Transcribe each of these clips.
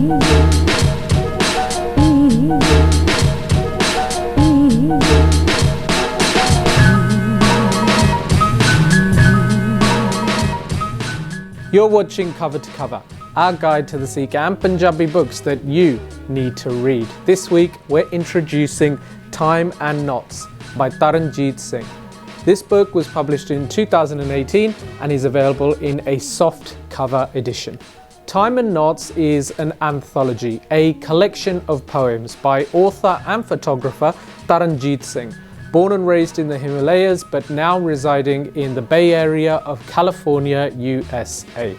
You're watching Cover to Cover, our guide to the Sikh and Punjabi books that you need to read. This week, we're introducing Time and Knots by Taran Jeet Singh. This book was published in 2018 and is available in a soft cover edition. Time and Knots is an anthology, a collection of poems by author and photographer Taran Jeet Singh, born and raised in the Himalayas but now residing in the Bay Area of California, USA.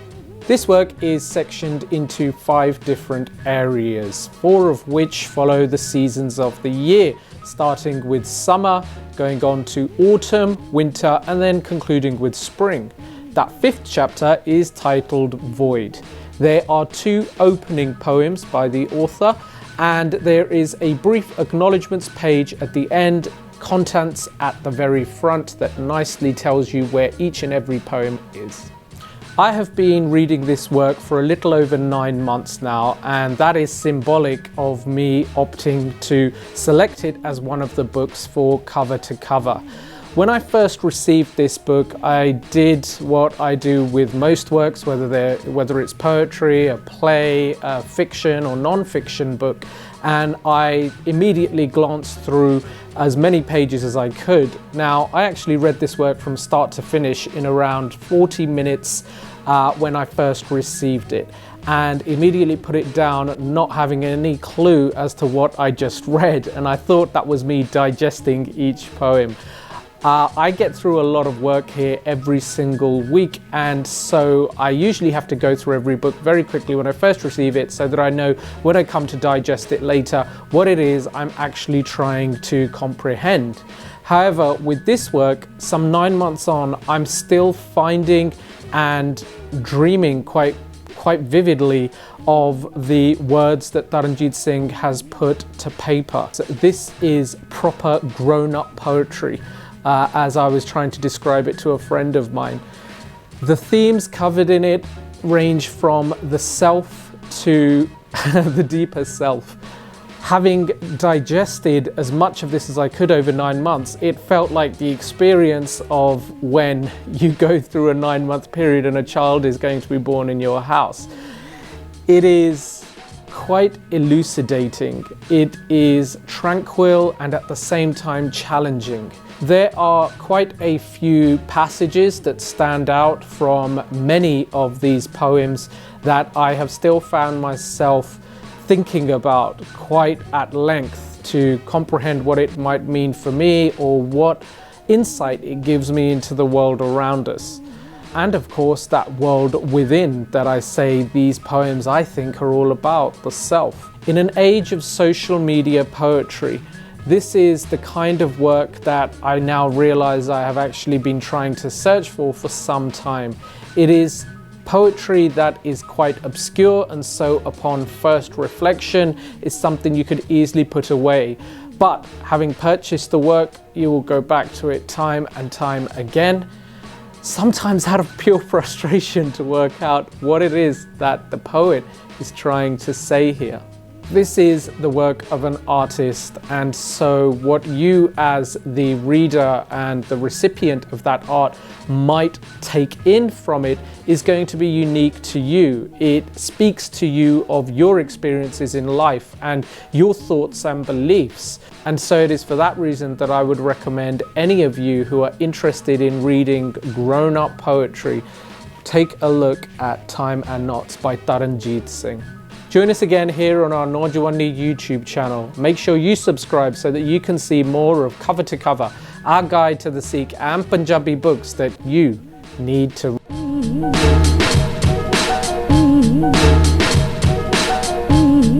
This work is sectioned into 5 different areas, 4 of which follow the seasons of the year, starting with summer, going on to autumn, winter, and then concluding with spring. That 5th chapter is titled Void. There are 2 opening poems by the author, and there is a brief acknowledgements page at the end, contents at the very front that nicely tells you where each and every poem is. I have been reading this work for a little over 9 months now, and that is symbolic of me opting to select it as one of the books for Cover to Cover. When I first received this book, I did what I do with most works, whether it's poetry, a play, a fiction or non-fiction book, and I immediately glanced through as many pages as I could. Now, I actually read this work from start to finish in around 40 minutes when I first received it, and immediately put it down, not having any clue as to what I just read, and I thought that was me digesting each poem. I get through a lot of work here every single week, and so I usually have to go through every book very quickly when I first receive it so that I know when I come to digest it later what it is I'm actually trying to comprehend. However, with this work, some 9 months on, I'm still finding and dreaming quite vividly of the words that Taran Jeet Singh has put to paper. So this is proper grown-up poetry. As I was trying to describe it to a friend of mine. The themes covered in it range from the self to the deeper self. Having digested as much of this as I could over 9 months, it felt like the experience of when you go through a 9-month period and a child is going to be born in your house. It is quite elucidating. It is tranquil and at the same time challenging. There are quite a few passages that stand out from many of these poems that I have still found myself thinking about quite at length to comprehend what it might mean for me or what insight it gives me into the world around us. And of course, that world within that I say these poems I think are all about, the self. In an age of social media poetry, this is the kind of work that I now realize I have actually been trying to search for some time. It is poetry that is quite obscure, and so upon first reflection is something you could easily put away. But having purchased the work, you will go back to it time and time again, sometimes out of pure frustration to work out what it is that the poet is trying to say here. This is the work of an artist, and so what you as the reader and the recipient of that art might take in from it is going to be unique to you. It speaks to you of your experiences in life and your thoughts and beliefs. And so it is for that reason that I would recommend any of you who are interested in reading grown-up poetry, take a look at Time and Knots by Taran Jeet Singh. Join us again here on our Naujawani YouTube channel. Make sure you subscribe so that you can see more of Cover to Cover, our guide to the Sikh and Punjabi books that you need to read.